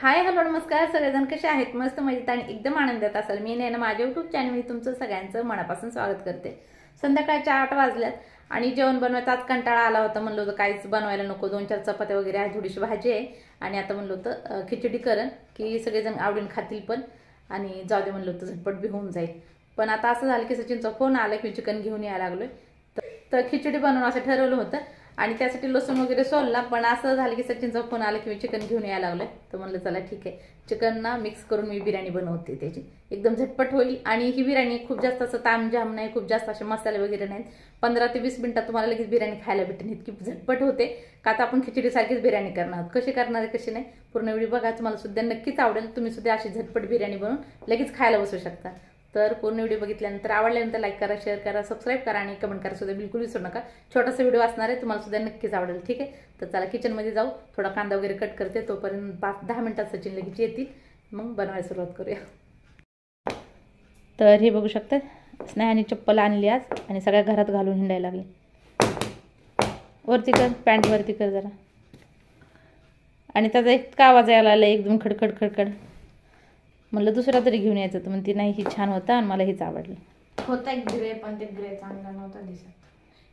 Hi hello नमस्कार सगळेजण कसे आहेत मस्त मजेत आणि एकदम आनंदात असाल मी ना माझ्या यूट्यूब चॅनलमध्ये तुमचं सगळ्यांचं मनापासून स्वागत करते। संध्याकाळच्या 8 वाजल्यात आणि जेवण बनवायचा कंटाळा आला होता। म्हणलं होतं काहीच बनवायला नको, 2-4 चपात्या वगैरे आहे, थोडीशी भाजी आहे आणि आता म्हणलं होतं खिचडी करण की सगळेजण आवडीन खातील पण आणि जाऊ दे म्हणलं होतं झटपट बी होऊन जाईल। पण आता असं झालं की सचिनचा फोन आला की चिकन घेऊन यायला लागलोय तर खिचडी बनवणं असं ठरवलं होतं आणि त्यासाठी लसूण वगैरे सोलला। पण असं झालं की सचिनचा फोन आला की चिकन घेऊन यायला लागलोय तर म्हणलं चला ठीक आहे चिकन ना मिक्स करून मी बिर्याणी बनवते, त्याची एकदम झटपट होईल। आणि ही बिर्याणी खूप जास्त असं तामझाम नाही, खूप जास्त असे मसाले वगैरे नाहीत, 15 ते 20 मिनिटात तुम्हाला लगेच बिर्याणी खायला भेटेल, इतकी झटपट होते। का आता आपण खिचडीसारखीच बिर्याणी करणार आहोत, कशी करणार आहे कशी नाही पूर्ण व्हिडिओ बघा, तुम्हाला सुद्धा नक्कीच आवडेल। तुम्ही सुद्धा अशी झटपट बिर्याणी बनवून लगेच खायला बसू शकता। तर पूर्ण व्हिडिओ बघितल्यानंतर आवडल्यानंतर लाईक करा, शेअर करा, सबस्क्राईब करा आणि कमेंट करा सुद्धा बिलकुल विसरू नका। छोटासा व्हिडिओ असणार आहे, तुम्हाला सुद्धा नक्कीच आवडेल। ठीक आहे, तर चला किचनमध्ये जाऊ, थोडा कांदा वगैरे कट करते, तोपर्यंत 5-10 मिनिटात सचिन लगेच येतील, मग बनवायला सुरुवात करूया। तर हे बघू शकता स्नेहाने चप्पल आणली आज आणि सगळ्या घरात घालून हिंडायला लागले। वरती कर, पॅन्ट वरती कर जरा। आणि त्याचा इतका आवाज यायला लागला एकदम खडखड खडखड, म्हणलं दुसरा तरी घेऊन यायचं तर म्हणते नाही ही छान होता आणि मला हेच आवडलं होता एक ग्रे, पण ते ग्रे चांगला नव्हता दिसत,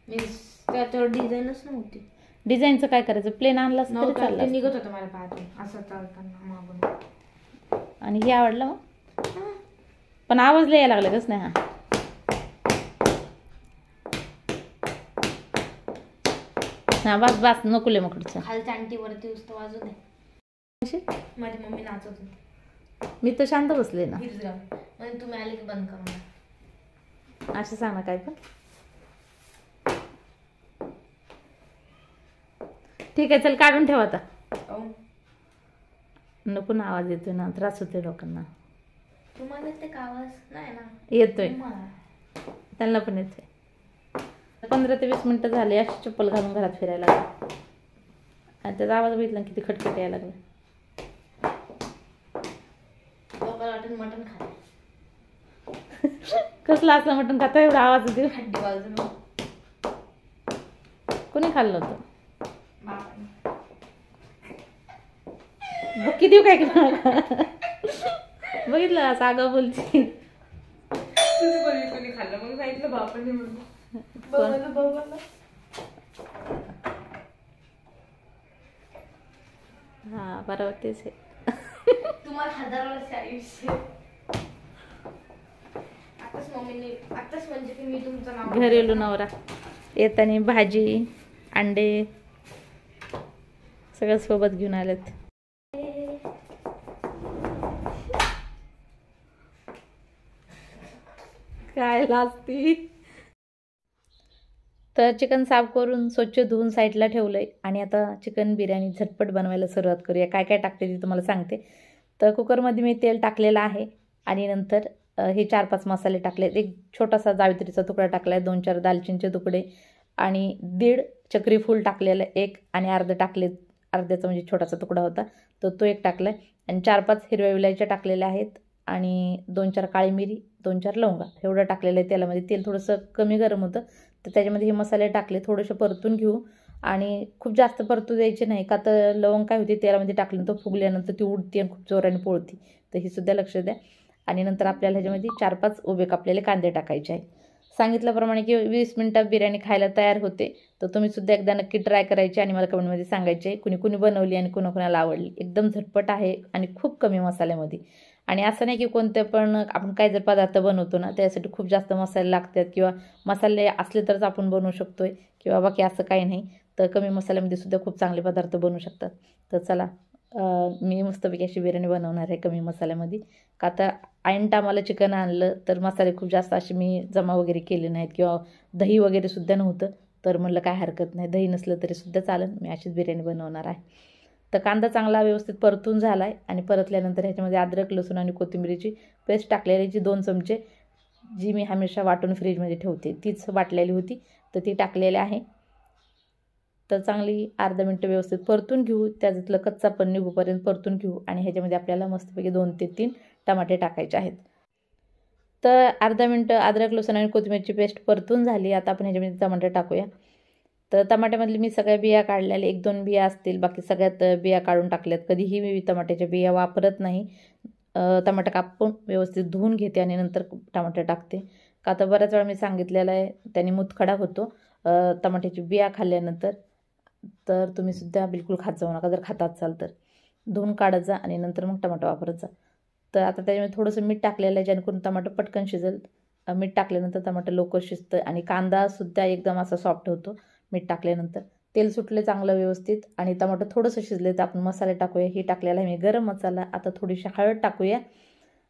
मीन्स त्याच्यावर डिझाईनच नव्हती। डिझाईनचं काय करायचं, प्लेन आणलं असतं तरी चाललं, ते निघत होतं मला पाहतो असं चालताना मागून। आणि हे आवडलं मग, पण आवाज लय यायला लागला कस नाही हा। हा बस बस नको लय मकडचं, खालच्या आंटीवरती उस्त वाजू दे। माझी मम्मी नाचत होती, मी तर शांत बसले ना, म्हणजे तुम्ही आले की बंद करा असं सांग ना काय पण। ठीक आहे चल काढून ठेवा आता, नको ना आवाज येतोय ना, त्रास होतोय लोकांना। तुम्हाला येते का आवाज? नाही ना येतोय, त्यांना पण येतोय। 15 ते 20 मिनिटं झाले अशी चप्पल घालून घरात फिरायला लागले आणि त्याचा आवाज बघितला किती खटखट यायला लागला। मटन खा कसलं असलं मटण खाता एवढा आवाज येतो, हड्डी बाजून कोणी खाल्लं होतं? बुक्की देऊ काय बघितलं असं आगाऊ बोलची, कोणी खाल्लं मग सांगितलं बापाने म्हणून। हा बरोबर तेच आहे, तुम्हाला 1000 वर्ष आयुष्य। आताच मम्मीने आताच म्हणजे की मी तुमचं नाव घरेलू नवरा येताना भाजी अंडे सगळं सोबत घेऊन आलेत। काय लाजती। तर चिकन साफ करून स्वच्छ धुवून साईडला ठेवलंय आणि आता चिकन बिर्याणी झटपट बनवायला सुरुवात करूया। काय काय टाकते ते तुम्हाला सांगते। तर कुकरमध्ये मी तेल टाकलेलं आहे आणि नंतर हे 4-5 मसाले टाकले, एक छोटासा जावित्रीचा तुकडा टाकलाय, 2-4 दालचिनीचे तुकडे आणि 1.5 चक्री फूल टाकलेलं एक आणि अर्ध टाकले, अर्ध्याचा म्हणजे छोटासा तुकडा होता तो एक टाकलाय आणि 4-5 हिरव्या विलायच्या टाकलेल्या आहेत आणि 2-4 काळी मिरी, 2-4 लवंगा एवढं टाकलेलं आहे तेलामध्ये। तेल थोडंसं कमी गरम होतं तर त्याच्यामध्ये हे मसाले टाकले, थोडेसे परतून घेऊ आणि खूप जास्त परतू द्यायचे नाही, का तर लवंग काय होती तेलामध्ये टाकल्यानंतर फुगल्यानंतर ती उडती आणि खूप जोराने पोळती, तर ही सुद्धा लक्ष द्या। आणि नंतर आपल्याला ह्याच्यामध्ये 4-5 उभे कापलेले कांदे टाकायचे आहे। सांगितल्याप्रमाणे की 20 मिनिटात बिर्याणी खायला तयार होते, तर तुम्ही सुद्धा एकदा नक्की ट्राय करायची आणि मला कमेंटमध्ये सांगायचे कुणी कुणी बनवली आणि कुणाकुणाला आवडली। एकदम झटपट आहे आणि खूप कमी मसाल्यामध्ये, आणि असं नाही की कोणते पण आपण काय जर पदार्थ बनवतो ना त्यासाठी खूप जास्त मसाले लागतात किंवा मसाले असले तरच आपण बनवू शकतोय किंवा बाकी असं काही नाही, तर कमी मसाल्यामध्ये सुद्धा खूप चांगले पदार्थ बनवू शकतात। तर चला मी मस्तपैकी अशी बिर्याणी बनवणार आहे कमी मसाल्यामध्ये, का तर ऐन टायमाला चिकन आणलं तर मसाले खूप जास्त असे मी जमा वगैरे केले नाहीत किंवा दही वगैरे सुद्धा नव्हतं, तर म्हणलं काय हरकत नाही दही नसलं तरी सुद्धा चालेल, मी अशीच बिर्याणी बनवणार आहे। तर कांदा चांगला व्यवस्थित परतून झाला आहे आणि परतल्यानंतर ह्याच्यामध्ये अद्रक लसूण आणि कोथिंबीरीची पेस्ट टाकलेली, जी 2 चमचे जी मी हमेशा वाटून फ्रीजमध्ये ठेवते तीच वाटलेली होती तर ती टाकलेली आहे। तर चांगली अर्धा मिनिट व्यवस्थित परतून घेऊ, त्याच्यातलं कच्चापण निघूपर्यंत परतून घेऊ आणि ह्याच्यामध्ये आपल्याला मस्तपैकी 2 ते 3 टमाटे टाकायचे आहेत। तर अर्धा मिनिट अद्रक लसूण आणि कोथिंबीरची पेस्ट परतून झाली, आता आपण ह्याच्यामध्ये टमाटे टाकूया तर टमाट्यामधली मी सगळ्या बिया काढलेल्या, 1-2 बिया असतील, बाकी सगळ्यात बिया काढून टाकल्यात. कधीही मी टमाट्याच्या बिया वापरत नाही. टमाटर कापून व्यवस्थित धुवून घेते आणि नंतर टमाटर टाकते. का तर बऱ्याच वेळा मी सांगितलेलं आहे त्याने मुतखडा होतो टमाट्याची बिया खाल्ल्यानंतर. तर तुम्हीसुद्धा बिलकुल खात जाऊ नका. जर खात असाल तर धुवून काढत जा आणि नंतर मग टमाटर वापरत जा. तर आता त्याच्यामध्ये थोडंसं मीठ टाकलेलं आहे जेणेकरून टमाटर पटकन शिजेल. मीठ टाकल्यानंतर टमाटर लवकर शिजतं आणि कांदासुद्धा एकदम असा सॉफ्ट होतो मीठ टाकल्यानंतर. तेल सुटले चांगलं व्यवस्थित आणि टमाटर थोडंसं शिजले तर आपण मसाले टाकूया. ही टाकलेला आहे मी गरम मसाला. आता थोडीशी हळद टाकूया,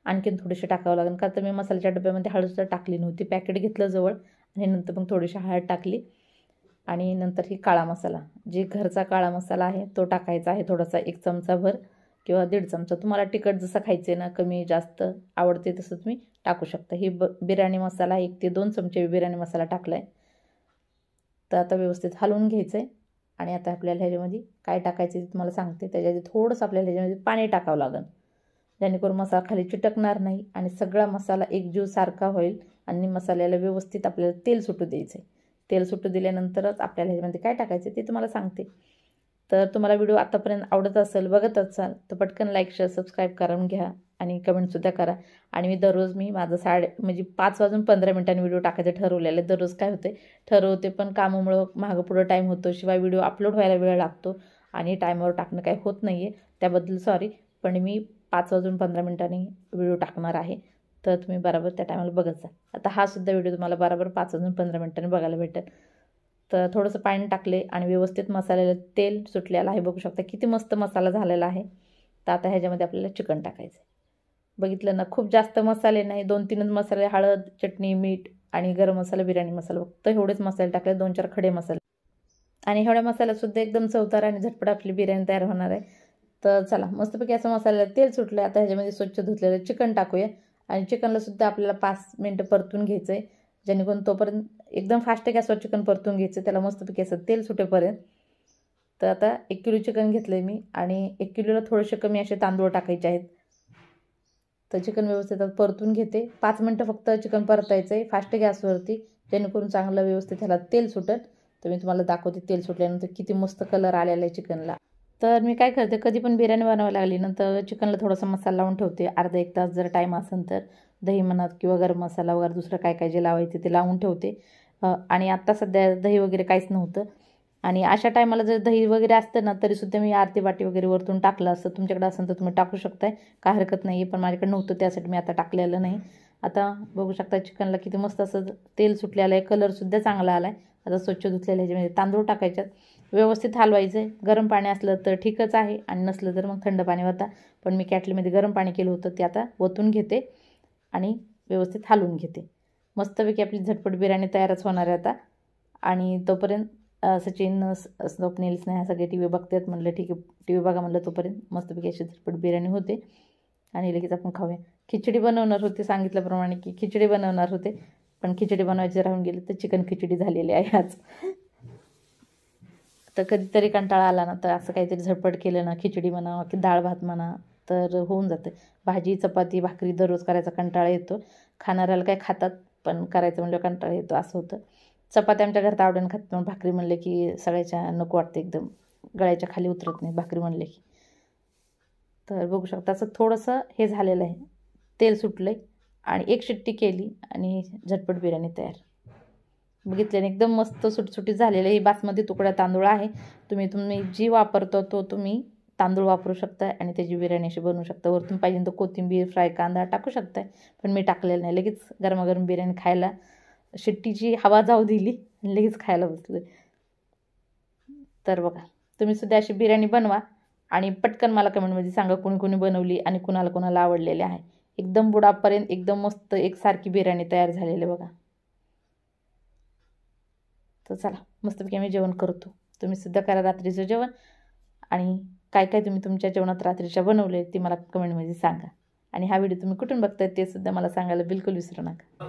आणखीन थोडीशी टाकावं लागेल का तर मी मसाल्याच्या डब्यामध्ये हळदसुद्धा टाकली नव्हती. पॅकेट घेतलं जवळ आणि नंतर मग थोडीशी हळद टाकली आणि नंतर ही काळा मसाला, जे घरचा काळा मसाला आहे तो टाकायचा आहे थोडासा, 1 चमचाभर किंवा 1.5 चमचा. तुम्हाला तिखट जसं खायचं ना, कमी जास्त आवडते तसं तुम्ही टाकू शकता. ही बिर्याणी मसाला 1 ते 2 चमचे बिर्याणी मसाला टाकला आहे. तर आता व्यवस्थित हलवून घ्यायचं आहे आणि आता आपल्याला ह्याच्यामध्ये काय टाकायचं ते तुम्हाला सांगते. त्याच्यामध्ये थोडंसं आपल्याला ह्याच्यामध्ये पाणी टाकावं लागेल जेणेकरून मसाला खाली चिटकणार नाही आणि सगळा मसाला एकजीव सारखा होईल आणि मसाल्याला व्यवस्थित आपल्याला तेल सुटू द्यायचं आहे. तेल सुटू दिल्यानंतरच आपल्याला ह्याच्यामध्ये काय टाकायचं ते तुम्हाला सांगते. तर तुम्हाला व्हिडिओ आतापर्यंत आवडत असेल, बघत असाल तर पटकन लाईक, शेअर, सबस्क्राईब करून घ्या आणि कमेंटसुद्धा करा. आणि मी दररोज माझं 5 वाजून 15 मिनिटांनी व्हिडिओ टाकायचं ठरवलेलं आहे. दररोज काय होते ठरवते पण कामामुळं मागं पुढं टाईम होतो, शिवाय व्हिडिओ अपलोड व्हायला वेळ लागतो आणि टाईमवर टाकणं काही होत नाही आहे, त्याबद्दल सॉरी. पण मी 5 वाजून 15 मिनिटांनी व्हिडिओ टाकणार आहे, तर तुम्ही बरोबर त्या टायमाला बघत जा. आता हा सुद्धा व्हिडिओ तुम्हाला बरोबर 5 वाजून 15 मिनिटांनी बघायला भेटेल. तर थोडंसं पाणी टाकले आणि व्यवस्थित मसाल्याला तेल सुटलेलं आहे. बघू शकता किती मस्त मसाला झालेला आहे. तर आता ह्याच्यामध्ये आपल्याला चिकन टाकायचं आहे. बघितलं ना, खूप जास्त मसाले नाही, 2-3च मसाले, हळद, चटणी, मीठ आणि गरम मसाला, बिर्याणी मसाला, फक्त एवढेच मसाले टाकले, 2-4 खडे मसाले. आणि एवढ्या मसाल्यासुद्धा एकदम चवदार आणि झटपट आपली बिर्याणी तयार होणार आहे. तर चला, मस्तपैकी असं मसाल्याला तेल सुटलं. आता ह्याच्यामध्ये स्वच्छ धुतलेलं चिकन टाकूया आणि चिकनलासुद्धा आपल्याला 5 मिनटं परतून घ्यायचं आहे जेणेकरून तोपर्यंत एकदम फास्ट गॅसवर चिकन परतून घ्यायचं त्याला मस्तपैकी असं तेल सुटेपर्यंत. तर आता 1 किलो चिकन घेतलं आहे मी आणि 1 किलोला थोडेसे कमी असे तांदूळ टाकायचे आहेत. तर चिकन व्यवस्थित परतून घेते. 5 मिनटं फक्त चिकन परतायचं आहे फास्ट गॅसवरती जेणेकरून चांगलं व्यवस्थित ह्याला तेल सुटेल. तर मी तुम्हाला दाखवते तेल सुटल्यानंतर किती मस्त कलर आलेला आहे चिकनला. तर मी काय करते, कधी पण बिर्याणी बनवायला लागली नंतर चिकनला थोडासा मसाला लावून ठेवते. अर्धा 1 तास जर टाईम असेल तर दही म्हणत किंवा गरम मसाला वगैरे दुसरं काय काय जे लावायचं ते लावून ठेवते. आणि आत्ता सध्या दही वगैरे काहीच नव्हतं आणि अशा टायमाला जर दही वगैरे असतं ना तरीसुद्धा मी अर्धी वाटी वगैरे वरतून टाकलं असतं. तुमच्याकडे असेल तर तुम्ही टाकू शकताय, काय हरकत नाही आहे, पण माझ्याकडे नव्हतं त्यासाठी मी आता टाकलेलं नाही. आता बघू शकता चिकनला किती मस्त असं तेल सुटलेलं आहे, कलरसुद्धा चांगला आला आहे. आता स्वच्छ धुतलेलं ह्याच्यामध्ये तांदूळ टाकायच्यात, व्यवस्थित हलवायचं आहे. गरम पाणी असलं तर ठीकच आहे आणि नसलं तर मग थंड पाणी होता, पण मी कॅटलीमध्ये गरम पाणी केलं होतं ते आता ओतून घेते आणि व्यवस्थित हलवून घेते. मस्तपैकी आपली झटपट बिर्याणी तयारच होणार आहे आता. आणि तोपर्यंत सचिन, स्वप्नील, स्नेहा सगळे टी व्ही बघतात. म्हणलं ठीक आहे टी व्ही बघा म्हणलं, तोपर्यंत मस्तपैकी अशी झटपट बिर्याणी होते आणि लगेच आपण खाऊया. खिचडी बनवणार होते सांगितल्याप्रमाणे की खिचडी बनवणार होते, पण खिचडी बनवायची राहून गेली तर चिकन खिचडी झालेली आहे आज. तर कधीतरी कंटाळा आला ना तर असं काहीतरी झटपट केलं ना, खिचडी म्हणा की डाळ भात म्हणा तर होऊन जाते. भाजी, चपाती, भाकरी दररोज करायचा कंटाळा येतो. खाणाऱ्याला काय खातात पण करायचं म्हणलं कंटाळा येतो, असं होतं. चपाती आमच्या घरात आवडून खातात, पण भाकरी म्हणले की सगळ्याच्या नको वाटते, एकदम गळ्याच्या खाली उतरत नाही भाकरी म्हणले की. तर बघू शकता असं थोडंसं हे झालेलं आहे, तेल सुटलं आहे आणि 1 शिट्टी केली आणि झटपट बिर्याणी तयार. बघितल्याने एकदम मस्त सुटसुटीत झालेलं आहे. ही बासमती तुकडा तांदूळ आहे. तुम्ही जी वापरतो तो तुम्ही तांदूळ वापरू शकता आणि त्याची बिर्याणी अशी बनवू शकता. वरतून पाहिजे तर कोथिंबीर, फ्राय कांदा टाकू शकताय, पण मी टाकलेलं नाही. लगेच गरमागरम बिर्याणी खायला शिट्टीची हवा जाऊ दिली आणि लगेच खायला बसले. तर बघा, तुम्हीसुद्धा अशी बिर्याणी बनवा आणि पटकन मला कमेंटमध्ये सांगा कोणी कोणी बनवली आणि कुणाला कोणाला आवडलेली आहे. एकदम बुडापर्यंत एकदम मस्त एकसारखी बिर्याणी तयार झालेली बघा. तर चला मस्तपैकी आम्ही जेवण करतो. तुम्हीसुद्धा करा रात्रीचं जेवण आणि काय काय तुम्ही तुमच्या जेवणात रात्रीच्या बनवले ते मला कमेंटमध्ये सांगा. आणि हा व्हिडिओ तुम्ही कुठून बघताय ते सुद्धा मला सांगायला बिलकुल विसरू नका.